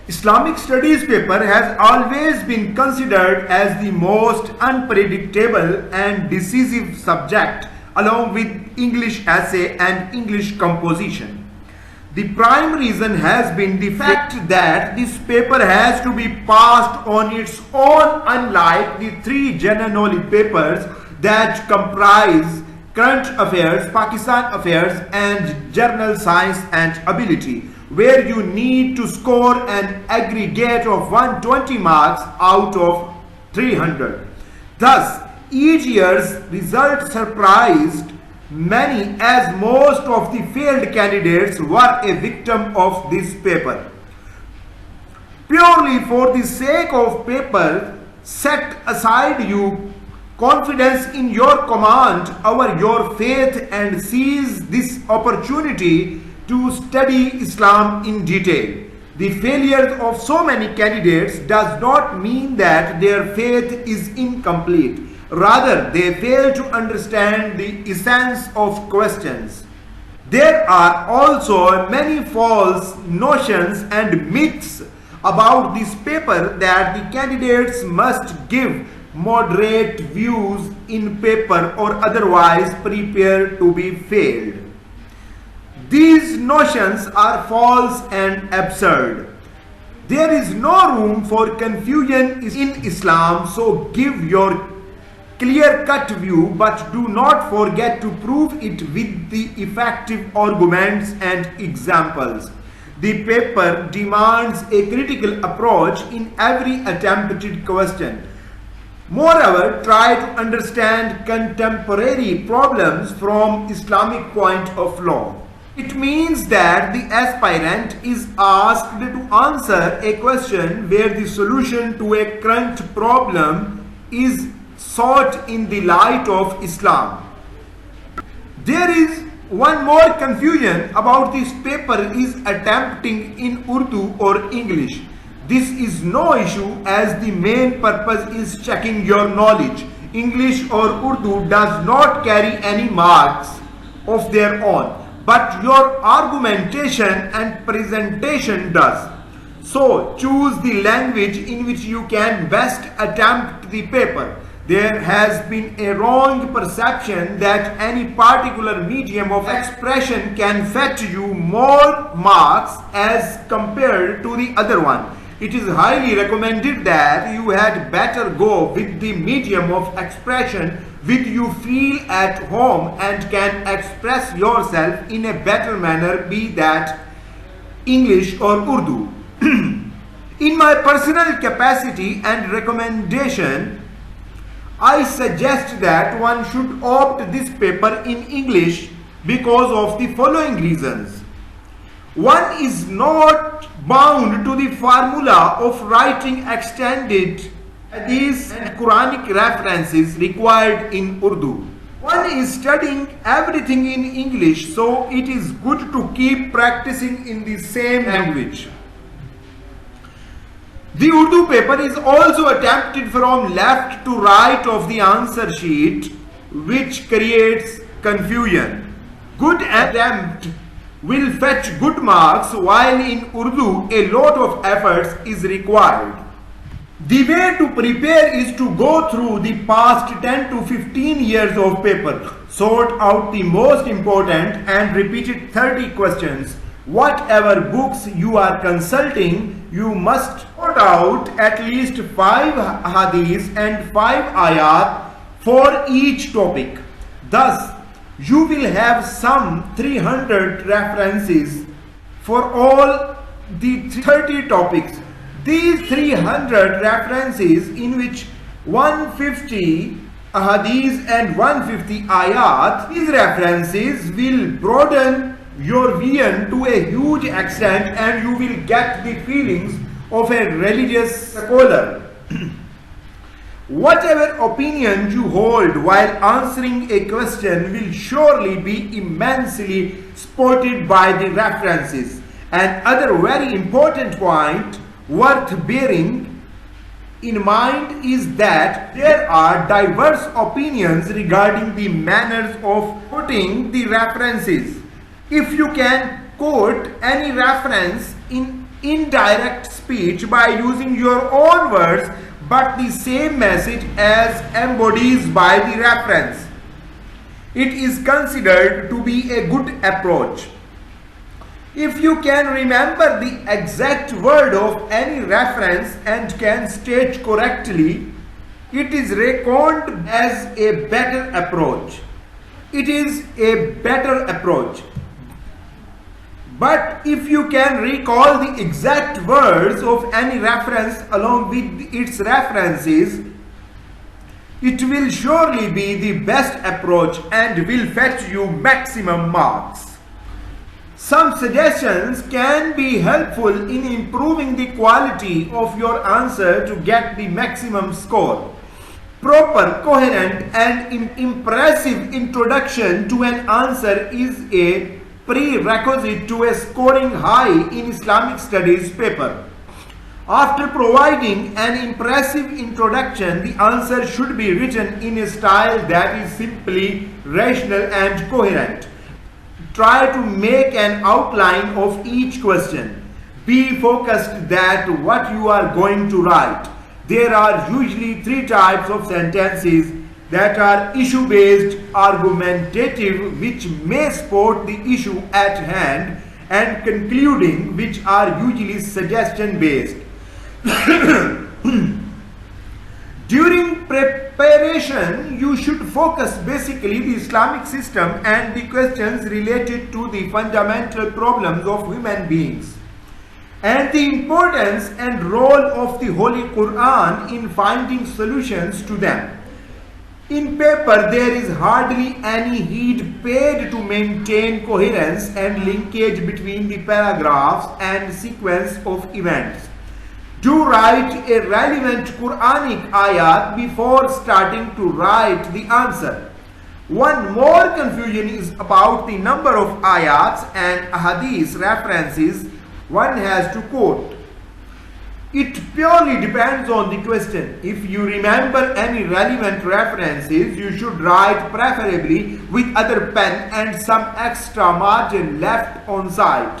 Islamic studies paper has always been considered as the most unpredictable and decisive subject along with English essay and English composition. The prime reason has been the fact that this paper has to be passed on its own, unlike the three general knowledge papers that comprise current affairs, Pakistan affairs and general science and ability, where you need to score an aggregate of 120 marks out of 300. Thus, each year's result surprised many, as most of the failed candidates were a victim of this paper. Purely for the sake of paper, set aside your confidence in your command over your faith and seize this opportunity to study Islam in detail. The failure of so many candidates does not mean that their faith is incomplete. Rather, they fail to understand the essence of questions. There are also many false notions and myths about this paper that the candidates must give moderate views in paper or otherwise prepare to be failed. These notions are false and absurd. There is no room for confusion in Islam, so give your clear-cut view, but do not forget to prove it with the effective arguments and examples. The paper demands a critical approach in every attempted question. Moreover, try to understand contemporary problems from Islamic point of law. It means that the aspirant is asked to answer a question where the solution to a current problem is sought in the light of Islam. There is one more confusion about this paper is attempting in Urdu or English. This is no issue, as the main purpose is checking your knowledge. English or Urdu does not carry any marks of their own, but your argumentation and presentation does. So choose the language in which you can best attempt the paper. There has been a wrong perception that any particular medium of expression can fetch you more marks as compared to the other one. It is highly recommended that you had better go with the medium of expression which you feel at home and can express yourself in a better manner, be that English or Urdu. In my personal capacity and recommendation, I suggest that one should opt this paper in English because of the following reasons. One is not bound to the formula of writing extended hadith and Quranic references required in Urdu. One is studying everything in English, so it is good to keep practicing in the same language. The Urdu paper is also attempted from left to right of the answer sheet, which creates confusion. Good attempt will fetch good marks, while in Urdu a lot of efforts is required. The way to prepare is to go through the past 10 to 15 years of paper, sort out the most important and repeated 30 questions. Whatever books you are consulting, you must sort out at least 5 hadiths and 5 ayat for each topic. Thus, you will have some 300 references for all the 30 topics. These 300 references, in which 150 hadiths and 150 ayat, these references will broaden your vision to a huge extent, and you will get the feelings of a religious scholar. Whatever opinion you hold while answering a question will surely be immensely supported by the references. Another very important point worth bearing in mind is that there are diverse opinions regarding the manners of putting the references. If you can quote any reference in indirect speech by using your own words, but the same message as embodies by the reference. It is considered to be a good approach. If you can remember the exact word of any reference and can state correctly, it is reckoned as a better approach. It is a better approach. But if you can recall the exact words of any reference along with its references, it will surely be the best approach and will fetch you maximum marks. Some suggestions can be helpful in improving the quality of your answer to get the maximum score. Proper, coherent and impressive introduction to an answer is a prerequisite to a scoring high in Islamic studies paper. After providing an impressive introduction, the answer should be written in a style that is simply rational and coherent. Try to make an outline of each question. Be focused that what you are going to write. There are usually 3 types of sentences that are issue-based, argumentative, which may support the issue at hand, and concluding, which are usually suggestion-based. During preparation, you should focus basically the Islamic system and the questions related to the fundamental problems of human beings, and the importance and role of the Holy Quran in finding solutions to them. In paper, there is hardly any heed paid to maintain coherence and linkage between the paragraphs and sequence of events. Do write a relevant Quranic ayat before starting to write the answer. One more confusion is about the number of ayats and ahadith references one has to quote. It purely depends on the question. If you remember any relevant references, you should write preferably with other pen and some extra margin left on side.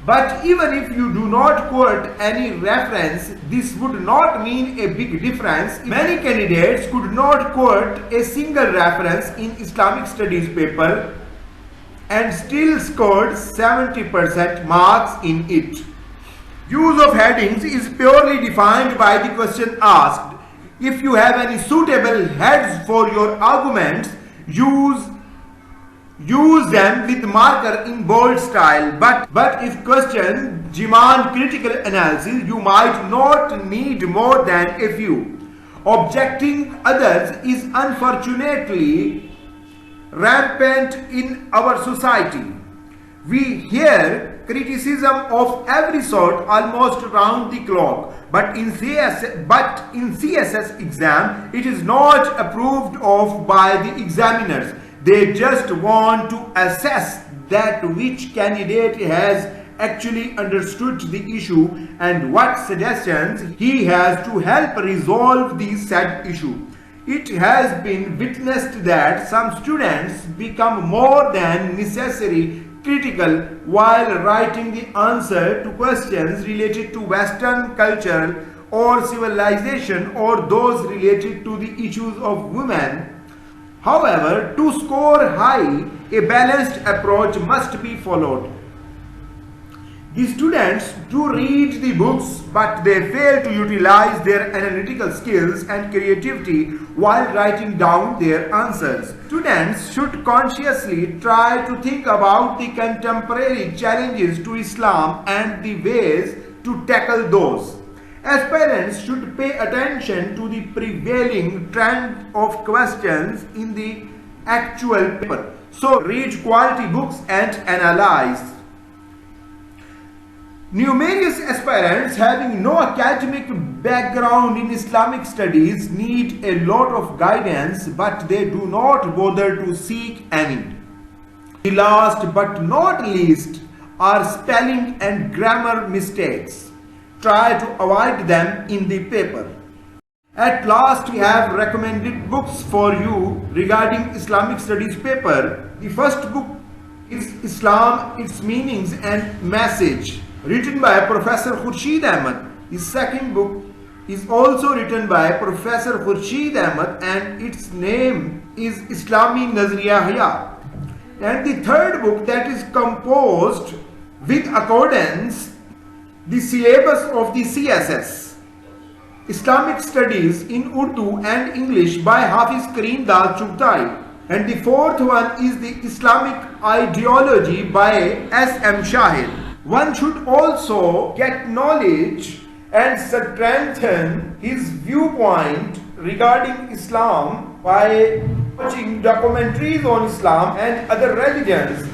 But even if you do not quote any reference, this would not mean a big difference. Many candidates could not quote a single reference in Islamic studies paper and still scored 70% marks in it. Use of headings is purely defined by the question asked. If you have any suitable heads for your arguments, use them with marker in bold style, but if questions demand critical analysis, you might not need more than a few. Objecting others is unfortunately rampant in our society. We hear criticism of every sort almost round the clock, but in CSS exam it is not approved of by the examiners. They just want to assess that which candidate has actually understood the issue and what suggestions he has to help resolve the said issue. It has been witnessed that some students become more than necessary critical while writing the answer to questions related to Western culture or civilization or those related to the issues of women. However, to score high, a balanced approach must be followed. The students do read the books, but they fail to utilize their analytical skills and creativity while writing down their answers. Students should consciously try to think about the contemporary challenges to Islam and the ways to tackle those. Aspirants should pay attention to the prevailing trend of questions in the actual paper. So read quality books and analyze. Numerous aspirants having no academic background in Islamic studies need a lot of guidance, but they do not bother to seek any. The last but not least are spelling and grammar mistakes. Try to avoid them in the paper. At last, we have recommended books for you regarding Islamic studies paper. The first book It's Islam, its meanings and message, written by Professor Khurshid Ahmed. His second book is also written by Professor Khurshid Ahmed and its name is Islami Nazriya Haya. And the third book that is composed with accordance the syllabus of the CSS, Islamic Studies in Urdu and English by Hafiz Karim Dal Chughtai. And the fourth one is the Islamic Ideology by S.M. Shahid. One should also get knowledge and strengthen his viewpoint regarding Islam by watching documentaries on Islam and other religions.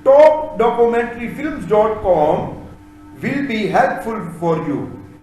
TopDocumentaryFilms.com will be helpful for you.